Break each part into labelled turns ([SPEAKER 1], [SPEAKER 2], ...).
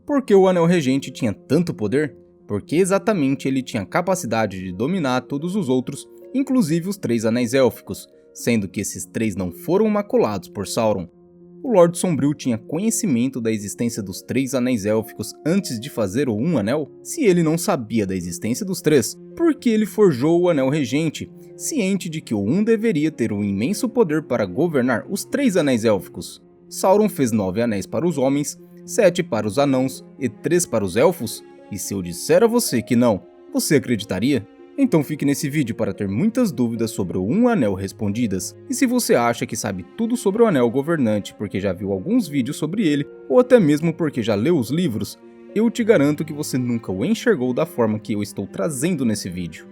[SPEAKER 1] Por que o Anel Regente tinha tanto poder? Porque exatamente ele tinha a capacidade de dominar todos os outros, inclusive os 3 Anéis Élficos, sendo que esses 3 não foram maculados por Sauron. O Lorde Sombrio tinha conhecimento da existência dos 3 Anéis Élficos antes de fazer o Um Anel? Se ele não sabia da existência dos 3, por que ele forjou o Anel Regente, ciente de que o Um deveria ter um imenso poder para governar os 3 Anéis Élficos? Sauron fez 9 anéis para os homens, 7 para os anãos e 3 para os elfos? E se eu disser a você que não, você acreditaria? Então fique nesse vídeo para ter muitas dúvidas sobre o Um Anel respondidas. E se você acha que sabe tudo sobre o Anel Governante porque já viu alguns vídeos sobre ele, ou até mesmo porque já leu os livros, eu te garanto que você nunca o enxergou da forma que eu estou trazendo nesse vídeo.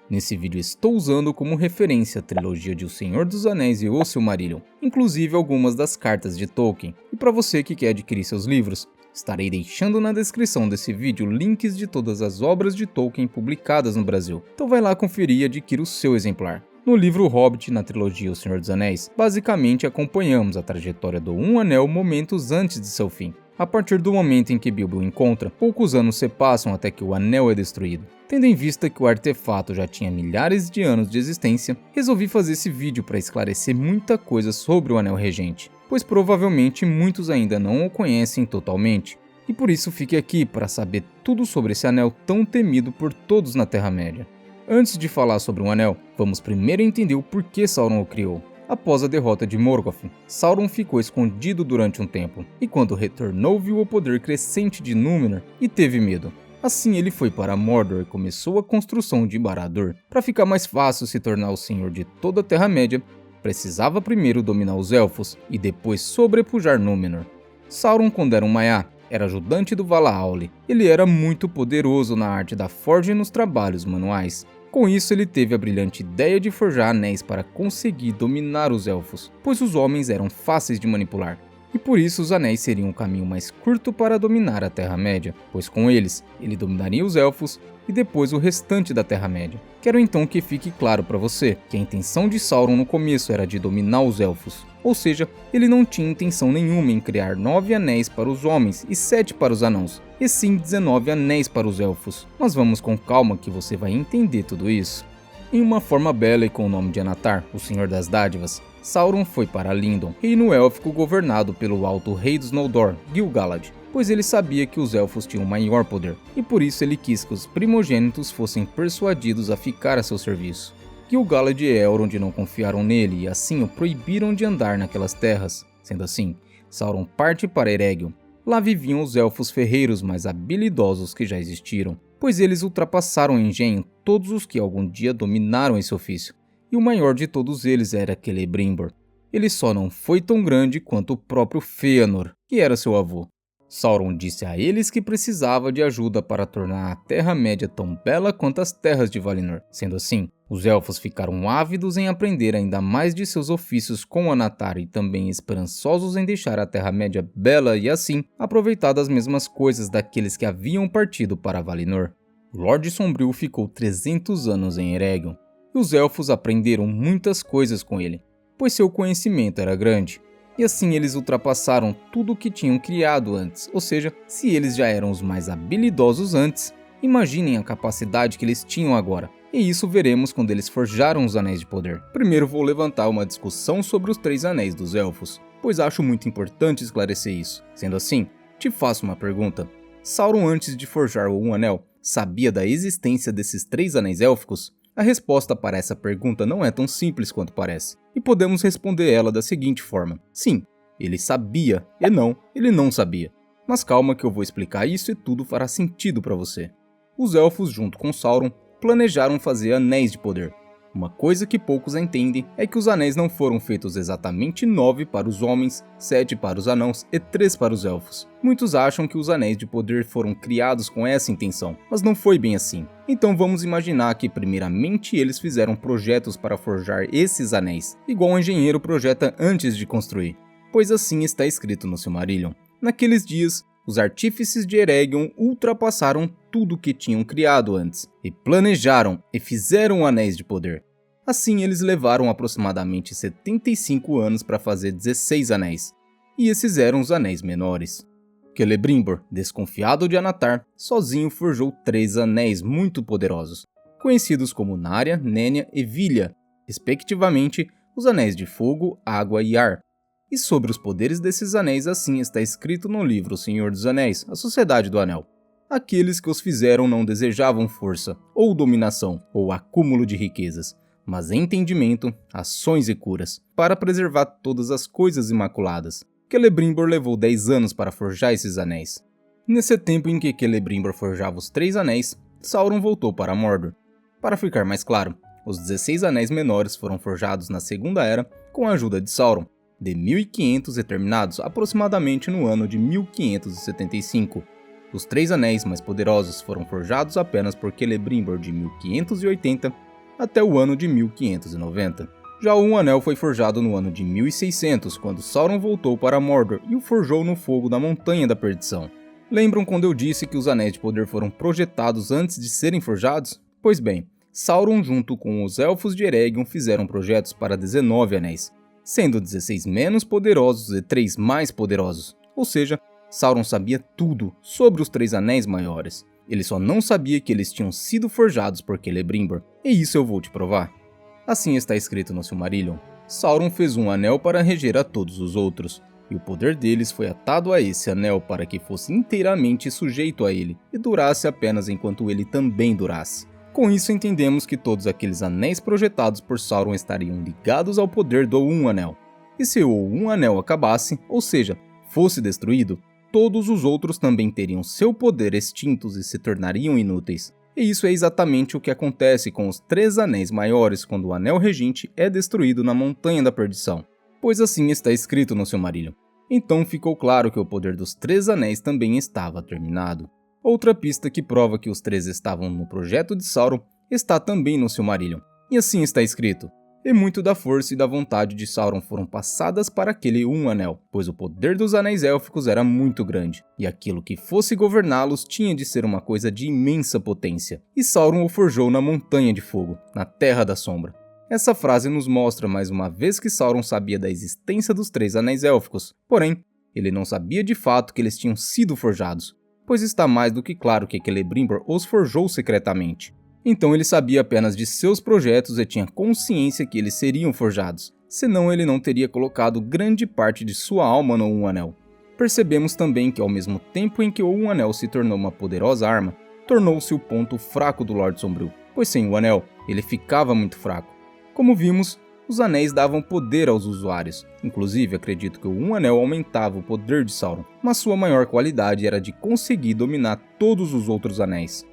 [SPEAKER 1] Nesse vídeo estou usando como referência a trilogia de O Senhor dos Anéis e O Silmarillion, inclusive algumas das cartas de Tolkien, e para você que quer adquirir seus livros, estarei deixando na descrição desse vídeo links de todas as obras de Tolkien publicadas no Brasil, então vai lá conferir e adquira o seu exemplar. No livro Hobbit, na trilogia O Senhor dos Anéis, basicamente acompanhamos a trajetória do Um Anel momentos antes de seu fim. A partir do momento em que Bilbo o encontra, poucos anos se passam até que o anel é destruído. Tendo em vista que o artefato já tinha milhares de anos de existência, resolvi fazer esse vídeo para esclarecer muita coisa sobre o Anel Regente, pois provavelmente muitos ainda não o conhecem totalmente, e por isso fique aqui para saber tudo sobre esse anel tão temido por todos na Terra-média. Antes de falar sobre o anel, vamos primeiro entender o porquê Sauron o criou. Após a derrota de Morgoth, Sauron ficou escondido durante um tempo, e quando retornou viu o poder crescente de Númenor e teve medo. Assim ele foi para Mordor e começou a construção de Barad-dûr. Para ficar mais fácil se tornar o senhor de toda a Terra-média, precisava primeiro dominar os Elfos e depois sobrepujar Númenor. Sauron, quando era um Maiar, era ajudante do Vala-Aule. Ele era muito poderoso na arte da forja e nos trabalhos manuais. Com isso, ele teve a brilhante ideia de forjar anéis para conseguir dominar os elfos, pois os homens eram fáceis de manipular. E por isso os anéis seriam o caminho mais curto para dominar a Terra-média, pois com eles, ele dominaria os elfos e depois o restante da Terra-média. Quero então que fique claro para você que a intenção de Sauron no começo era de dominar os elfos, ou seja, ele não tinha intenção nenhuma em criar 9 anéis para os homens e 7 para os anãos, e sim 19 anéis para os elfos. Mas vamos com calma que você vai entender tudo isso. Em uma forma bela e com o nome de Anatar, o Senhor das Dádivas, Sauron foi para Lindon, reino élfico governado pelo alto rei dos Noldor, Gil-galad, pois ele sabia que os elfos tinham maior poder, e por isso ele quis que os primogênitos fossem persuadidos a ficar a seu serviço. Gil-galad e Elrond não confiaram nele e assim o proibiram de andar naquelas terras. Sendo assim, Sauron parte para Eregion. Lá viviam os elfos ferreiros mais habilidosos que já existiram, pois eles ultrapassaram em engenho todos os que algum dia dominaram esse ofício, e o maior de todos eles era Celebrimbor. Ele só não foi tão grande quanto o próprio Fëanor, que era seu avô. Sauron disse a eles que precisava de ajuda para tornar a Terra-média tão bela quanto as terras de Valinor. Sendo assim, os elfos ficaram ávidos em aprender ainda mais de seus ofícios com Anatar e também esperançosos em deixar a Terra-média bela e assim aproveitar das mesmas coisas daqueles que haviam partido para Valinor. O Lorde Sombrio ficou 300 anos em Eregion, e os elfos aprenderam muitas coisas com ele, pois seu conhecimento era grande. E assim eles ultrapassaram tudo o que tinham criado antes, ou seja, se eles já eram os mais habilidosos antes, imaginem a capacidade que eles tinham agora. E isso veremos quando eles forjaram os Anéis de Poder. Primeiro vou levantar uma discussão sobre os 3 Anéis dos Elfos, pois acho muito importante esclarecer isso. Sendo assim, te faço uma pergunta. Sauron, antes de forjar o Um Anel, sabia da existência desses 3 Anéis Élficos? A resposta para essa pergunta não é tão simples quanto parece, e podemos responder ela da seguinte forma: sim, ele sabia, e não, ele não sabia. Mas calma que eu vou explicar isso e tudo fará sentido para você. Os elfos, junto com Sauron, planejaram fazer anéis de poder. Uma coisa que poucos entendem é que os anéis não foram feitos exatamente 9 para os homens, 7 para os anãos e 3 para os elfos. Muitos acham que os anéis de poder foram criados com essa intenção, mas não foi bem assim. Então vamos imaginar que primeiramente eles fizeram projetos para forjar esses anéis, igual um engenheiro projeta antes de construir. Pois assim está escrito no Silmarillion. Naqueles dias, os artífices de Eregion ultrapassaram tudo o que tinham criado antes, e planejaram e fizeram anéis de poder. Assim, eles levaram aproximadamente 75 anos para fazer 16 anéis, e esses eram os anéis menores. Celebrimbor, desconfiado de Anatar, sozinho forjou 3 anéis muito poderosos, conhecidos como Narya, Nenya e Vilya, respectivamente os anéis de fogo, água e ar. E sobre os poderes desses anéis assim está escrito no livro O Senhor dos Anéis, A Sociedade do Anel. Aqueles que os fizeram não desejavam força, ou dominação, ou acúmulo de riquezas, mas entendimento, ações e curas, para preservar todas as coisas imaculadas. Celebrimbor levou 10 anos para forjar esses anéis. Nesse tempo em que Celebrimbor forjava os 3 anéis, Sauron voltou para Mordor. Para ficar mais claro, os 16 anéis menores foram forjados na Segunda Era com a ajuda de Sauron, de 1500 e terminados aproximadamente no ano de 1575. Os 3 anéis mais poderosos foram forjados apenas por Celebrimbor de 1580 até o ano de 1590. Já o anel foi forjado no ano de 1600, quando Sauron voltou para Mordor e o forjou no fogo da Montanha da Perdição. Lembram quando eu disse que os anéis de poder foram projetados antes de serem forjados? Pois bem, Sauron junto com os Elfos de Eregion fizeram projetos para 19 anéis, sendo 16 menos poderosos e 3 mais poderosos, ou seja, Sauron sabia tudo sobre os 3 anéis maiores. Ele só não sabia que eles tinham sido forjados por Celebrimbor, e isso eu vou te provar. Assim está escrito no Silmarillion. Sauron fez um anel para reger a todos os outros, e o poder deles foi atado a esse anel para que fosse inteiramente sujeito a ele, e durasse apenas enquanto ele também durasse. Com isso entendemos que todos aqueles anéis projetados por Sauron estariam ligados ao poder do Um Anel. E se o Um Anel acabasse, ou seja, fosse destruído, todos os outros também teriam seu poder extintos e se tornariam inúteis. E isso é exatamente o que acontece com os 3 anéis maiores quando o Anel Regente é destruído na Montanha da Perdição, pois assim está escrito no Silmarillion. Então ficou claro que o poder dos 3 anéis também estava terminado. Outra pista que prova que os 3 estavam no projeto de Sauron está também no Silmarillion, e assim está escrito: e muito da força e da vontade de Sauron foram passadas para aquele Um Anel, pois o poder dos anéis élficos era muito grande, e aquilo que fosse governá-los tinha de ser uma coisa de imensa potência, e Sauron o forjou na Montanha de Fogo, na Terra da Sombra. Essa frase nos mostra mais uma vez que Sauron sabia da existência dos 3 anéis élficos, porém, ele não sabia de fato que eles tinham sido forjados, pois está mais do que claro que Celebrimbor os forjou secretamente. Então ele sabia apenas de seus projetos e tinha consciência que eles seriam forjados, senão ele não teria colocado grande parte de sua alma no Um Anel. Percebemos também que ao mesmo tempo em que o Um Anel se tornou uma poderosa arma, tornou-se o ponto fraco do Lorde Sombrio, pois sem o Anel, ele ficava muito fraco. Como vimos, os anéis davam poder aos usuários, inclusive acredito que o Um Anel aumentava o poder de Sauron, mas sua maior qualidade era de conseguir dominar todos os outros anéis.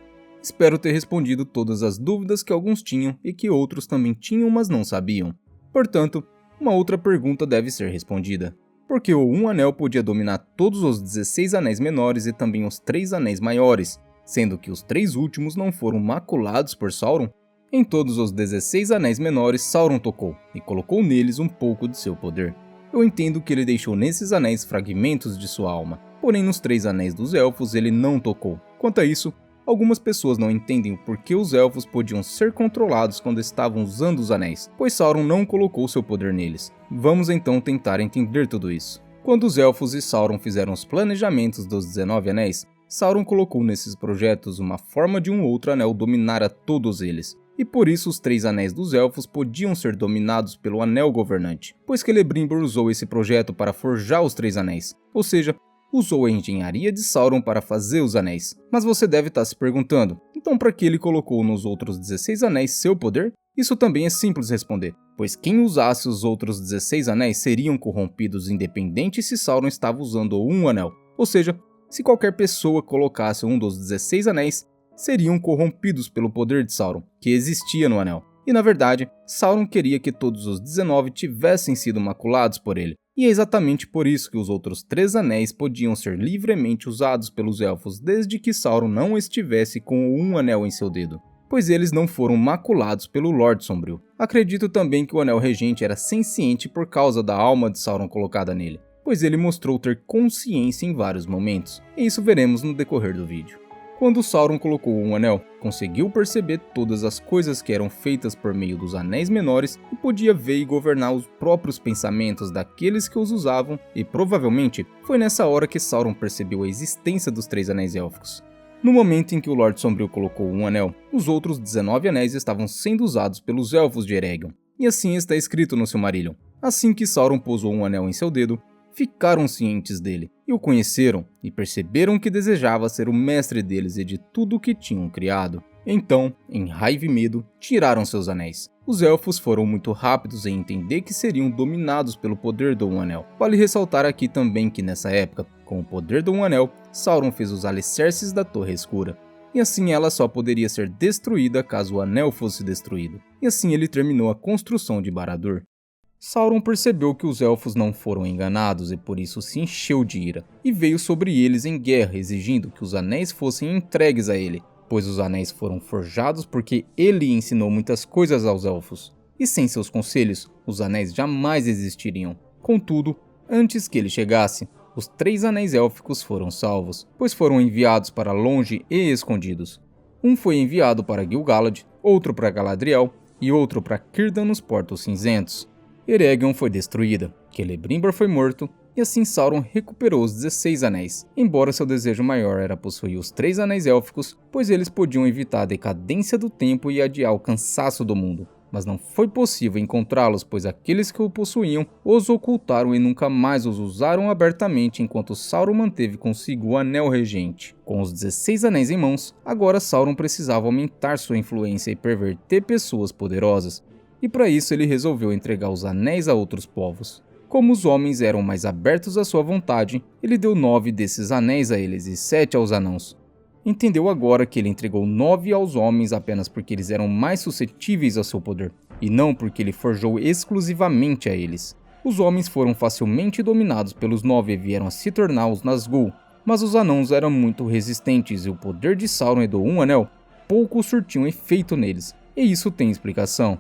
[SPEAKER 1] Espero ter respondido todas as dúvidas que alguns tinham e que outros também tinham, mas não sabiam. Portanto, uma outra pergunta deve ser respondida. Por que o Um Anel podia dominar todos os 16 anéis menores e também os 3 anéis maiores, sendo que os 3 últimos não foram maculados por Sauron? Em todos os 16 anéis menores, Sauron tocou, e colocou neles um pouco de seu poder. Eu entendo que ele deixou nesses anéis fragmentos de sua alma, porém nos 3 anéis dos elfos ele não tocou. Quanto a isso, algumas pessoas não entendem o porquê os elfos podiam ser controlados quando estavam usando os anéis, pois Sauron não colocou seu poder neles. Vamos então tentar entender tudo isso. Quando os elfos e Sauron fizeram os planejamentos dos 19 anéis, Sauron colocou nesses projetos uma forma de um outro anel dominar a todos eles. E por isso os 3 anéis dos elfos podiam ser dominados pelo Anel Governante, pois Celebrimbor usou esse projeto para forjar os 3 anéis, ou seja, usou a engenharia de Sauron para fazer os anéis. Mas você deve estar se perguntando, então para que ele colocou nos outros 16 anéis seu poder? Isso também é simples responder, pois quem usasse os outros 16 anéis seriam corrompidos independente se Sauron estava usando um anel, ou seja, se qualquer pessoa colocasse um dos 16 anéis, seriam corrompidos pelo poder de Sauron, que existia no anel. E na verdade, Sauron queria que todos os 19 tivessem sido maculados por ele. E é exatamente por isso que os outros 3 anéis podiam ser livremente usados pelos elfos desde que Sauron não estivesse com o Um Anel em seu dedo, pois eles não foram maculados pelo Lorde Sombrio. Acredito também que o Anel Regente era senciente por causa da alma de Sauron colocada nele, pois ele mostrou ter consciência em vários momentos, e isso veremos no decorrer do vídeo. Quando Sauron colocou um anel, conseguiu perceber todas as coisas que eram feitas por meio dos anéis menores e podia ver e governar os próprios pensamentos daqueles que os usavam, e provavelmente foi nessa hora que Sauron percebeu a existência dos 3 anéis élficos. No momento em que o Lorde Sombrio colocou um anel, os outros 19 anéis estavam sendo usados pelos elfos de Eregion, e assim está escrito no Silmarillion. Assim que Sauron pousou um anel em seu dedo, ficaram cientes dele, e o conheceram, e perceberam que desejava ser o mestre deles e de tudo o que tinham criado. Então, em raiva e medo, tiraram seus anéis. Os elfos foram muito rápidos em entender que seriam dominados pelo poder do Um Anel. Vale ressaltar aqui também que nessa época, com o poder do Um Anel, Sauron fez os alicerces da Torre Escura, e assim ela só poderia ser destruída caso o anel fosse destruído. E assim ele terminou a construção de Barad-dûr. Sauron percebeu que os elfos não foram enganados e por isso se encheu de ira, e veio sobre eles em guerra exigindo que os anéis fossem entregues a ele, pois os anéis foram forjados porque ele ensinou muitas coisas aos elfos, e sem seus conselhos, os anéis jamais existiriam. Contudo, antes que ele chegasse, os 3 anéis élficos foram salvos, pois foram enviados para longe e escondidos. Um foi enviado para Gil-galad, outro para Galadriel e outro para Círdan nos Portos Cinzentos. Eregion foi destruída, Celebrimbor foi morto, e assim Sauron recuperou os 16 anéis, embora seu desejo maior era possuir os 3 anéis élficos, pois eles podiam evitar a decadência do tempo e adiar o cansaço do mundo. Mas não foi possível encontrá-los, pois aqueles que o possuíam os ocultaram e nunca mais os usaram abertamente enquanto Sauron manteve consigo o Anel Regente. Com os 16 anéis em mãos, agora Sauron precisava aumentar sua influência e perverter pessoas poderosas. E para isso ele resolveu entregar os anéis a outros povos. Como os homens eram mais abertos à sua vontade, ele deu 9 desses anéis a eles e 7 aos anãos. Entendeu agora que ele entregou 9 aos homens apenas porque eles eram mais suscetíveis ao seu poder, e não porque ele forjou exclusivamente a eles. Os homens foram facilmente dominados pelos 9 e vieram a se tornar os Nazgûl, mas os anãos eram muito resistentes e o poder de Sauron e do Um Anel pouco surtiu efeito neles, e isso tem explicação.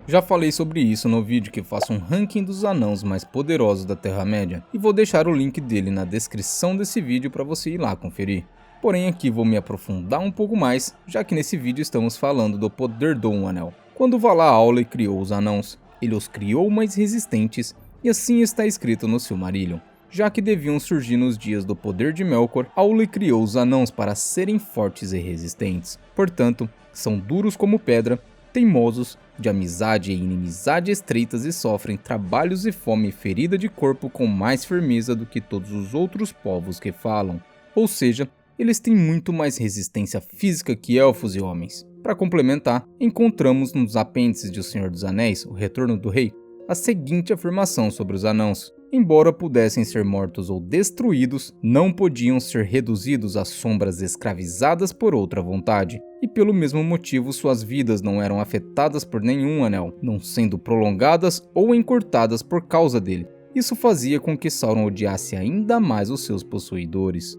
[SPEAKER 1] Já falei sobre isso no vídeo que faço um ranking dos anãos mais poderosos da Terra-média, e vou deixar o link dele na descrição desse vídeo para você ir lá conferir. Porém aqui vou me aprofundar um pouco mais, já que nesse vídeo estamos falando do poder do Um Anel. Quando Valar Aule criou os anãos, ele os criou mais resistentes, e assim está escrito no Silmarillion. Já que deviam surgir nos dias do poder de Melkor, Aule criou os anãos para serem fortes e resistentes. Portanto, são duros como pedra, teimosos, de amizade e inimizade estreitas e sofrem trabalhos e fome e ferida de corpo com mais firmeza do que todos os outros povos que falam. Ou seja, eles têm muito mais resistência física que elfos e homens. Para complementar, encontramos nos apêndices de O Senhor dos Anéis, O Retorno do Rei, a seguinte afirmação sobre os anãos. Embora pudessem ser mortos ou destruídos, não podiam ser reduzidos a sombras escravizadas por outra vontade, e pelo mesmo motivo suas vidas não eram afetadas por nenhum anel, não sendo prolongadas ou encurtadas por causa dele. Isso fazia com que Sauron odiasse ainda mais os seus possuidores.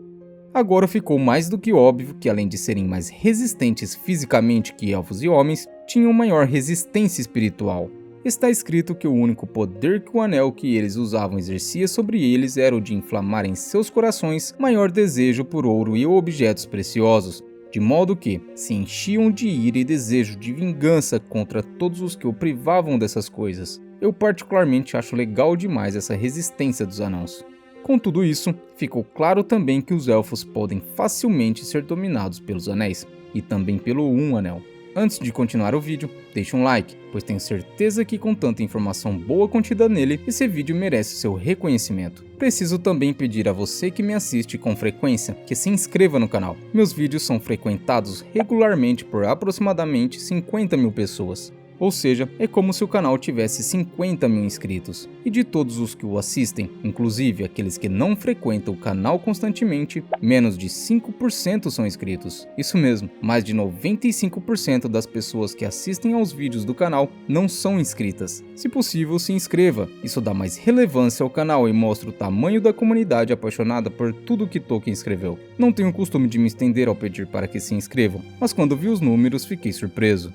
[SPEAKER 1] Agora ficou mais do que óbvio que, além de serem mais resistentes fisicamente que elfos e homens, tinham maior resistência espiritual. Está escrito que o único poder que o anel que eles usavam exercia sobre eles era o de inflamar em seus corações maior desejo por ouro e objetos preciosos, de modo que se enchiam de ira e desejo de vingança contra todos os que o privavam dessas coisas. Eu particularmente acho legal demais essa resistência dos anãos. Com tudo isso, ficou claro também que os elfos podem facilmente ser dominados pelos anéis, e também pelo Um Anel. Antes de continuar o vídeo, deixe um like, pois tenho certeza que com tanta informação boa contida nele, esse vídeo merece seu reconhecimento. Preciso também pedir a você que me assiste com frequência, que se inscreva no canal. Meus vídeos são frequentados regularmente por aproximadamente 50 mil pessoas. Ou seja, é como se o canal tivesse 50 mil inscritos. E de todos os que o assistem, inclusive aqueles que não frequentam o canal constantemente, menos de 5% são inscritos. Isso mesmo, mais de 95% das pessoas que assistem aos vídeos do canal não são inscritas. Se possível, se inscreva. Isso dá mais relevância ao canal e mostra o tamanho da comunidade apaixonada por tudo que Tolkien escreveu. Não tenho o costume de me estender ao pedir para que se inscrevam, mas quando vi os números fiquei surpreso.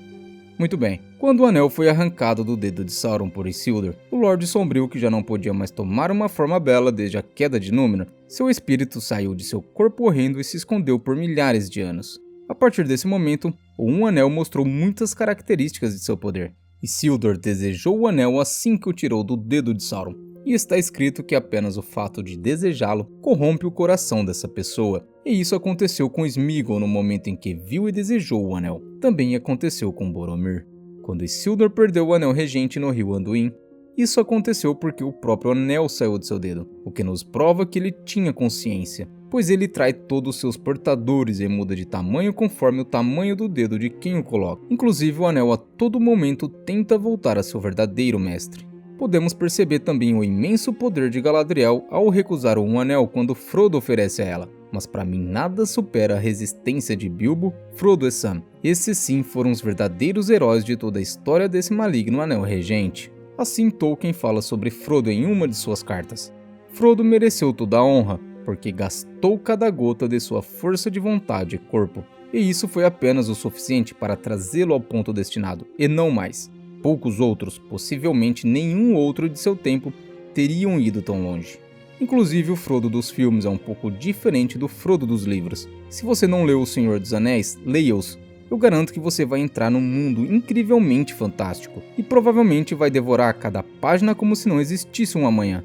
[SPEAKER 1] Muito bem, quando o anel foi arrancado do dedo de Sauron por Isildur, o Lorde Sombrio, que já não podia mais tomar uma forma bela desde a queda de Númenor, seu espírito saiu de seu corpo horrendo e se escondeu por milhares de anos. A partir desse momento, o Um Anel mostrou muitas características de seu poder. Isildur desejou o anel assim que o tirou do dedo de Sauron, e está escrito que apenas o fato de desejá-lo corrompe o coração dessa pessoa, e isso aconteceu com Sméagol no momento em que viu e desejou o anel. Também aconteceu com Boromir. Quando Isildur perdeu o anel regente no rio Anduin, isso aconteceu porque o próprio anel saiu de seu dedo, o que nos prova que ele tinha consciência, pois ele trai todos os seus portadores e muda de tamanho conforme o tamanho do dedo de quem o coloca. Inclusive o anel a todo momento tenta voltar a seu verdadeiro mestre. Podemos perceber também o imenso poder de Galadriel ao recusar o Um Anel quando Frodo oferece a ela. Mas para mim nada supera a resistência de Bilbo, Frodo e Sam. Esses sim foram os verdadeiros heróis de toda a história desse maligno anel regente. Assim Tolkien fala sobre Frodo em uma de suas cartas. Frodo mereceu toda a honra, porque gastou cada gota de sua força de vontade e corpo. E isso foi apenas o suficiente para trazê-lo ao ponto destinado, e não mais. Poucos outros, possivelmente nenhum outro de seu tempo, teriam ido tão longe. Inclusive o Frodo dos filmes é um pouco diferente do Frodo dos livros. Se você não leu O Senhor dos Anéis, leia-os. Eu garanto que você vai entrar num mundo incrivelmente fantástico e provavelmente vai devorar cada página como se não existisse um amanhã.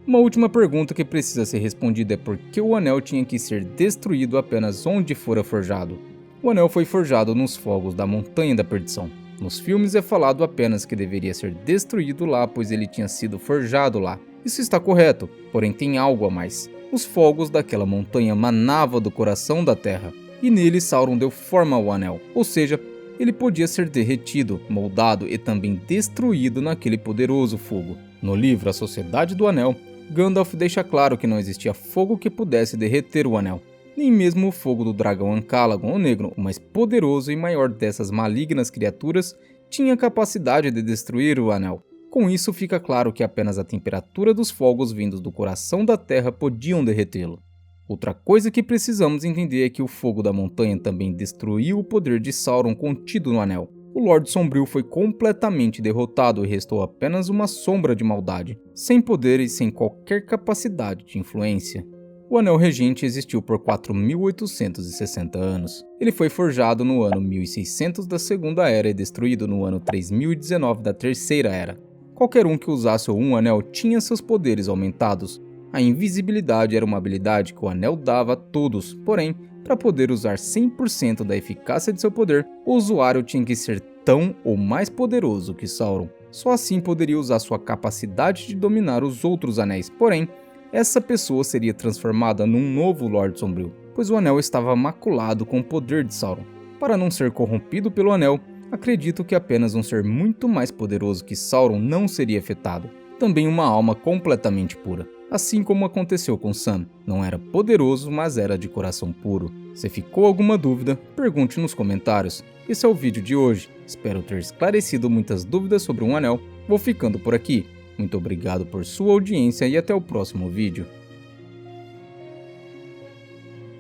[SPEAKER 1] Uma última pergunta que precisa ser respondida é por que o anel tinha que ser destruído apenas onde fora forjado. O anel foi forjado nos fogos da Montanha da Perdição. Nos filmes é falado apenas que deveria ser destruído lá, pois ele tinha sido forjado lá. Isso está correto, porém tem algo a mais. Os fogos daquela montanha manavam do coração da terra, e nele Sauron deu forma ao anel, ou seja, ele podia ser derretido, moldado e também destruído naquele poderoso fogo. No livro A Sociedade do Anel, Gandalf deixa claro que não existia fogo que pudesse derreter o anel. Nem mesmo o fogo do dragão Ancalagon o Negro, o mais poderoso e maior dessas malignas criaturas, tinha capacidade de destruir o anel. Com isso fica claro que apenas a temperatura dos fogos vindos do coração da terra podiam derretê-lo. Outra coisa que precisamos entender é que o fogo da montanha também destruiu o poder de Sauron contido no anel. O Lorde Sombrio foi completamente derrotado e restou apenas uma sombra de maldade, sem poder e sem qualquer capacidade de influência. O Anel Regente existiu por 4.860 anos. Ele foi forjado no ano 1600 da Segunda Era e destruído no ano 3019 da Terceira Era. Qualquer um que usasse o Um Anel tinha seus poderes aumentados. A invisibilidade era uma habilidade que o Anel dava a todos, porém, para poder usar 100% da eficácia de seu poder, o usuário tinha que ser tão ou mais poderoso que Sauron. Só assim poderia usar sua capacidade de dominar os outros anéis, porém, essa pessoa seria transformada num novo Lorde Sombrio, pois o anel estava maculado com o poder de Sauron. Para não ser corrompido pelo anel, acredito que apenas um ser muito mais poderoso que Sauron não seria afetado. Também uma alma completamente pura. Assim como aconteceu com Sam, não era poderoso, mas era de coração puro. Se ficou alguma dúvida, pergunte nos comentários. Esse é o vídeo de hoje, espero ter esclarecido muitas dúvidas sobre um anel. Vou ficando por aqui. Muito obrigado por sua audiência e até o próximo vídeo.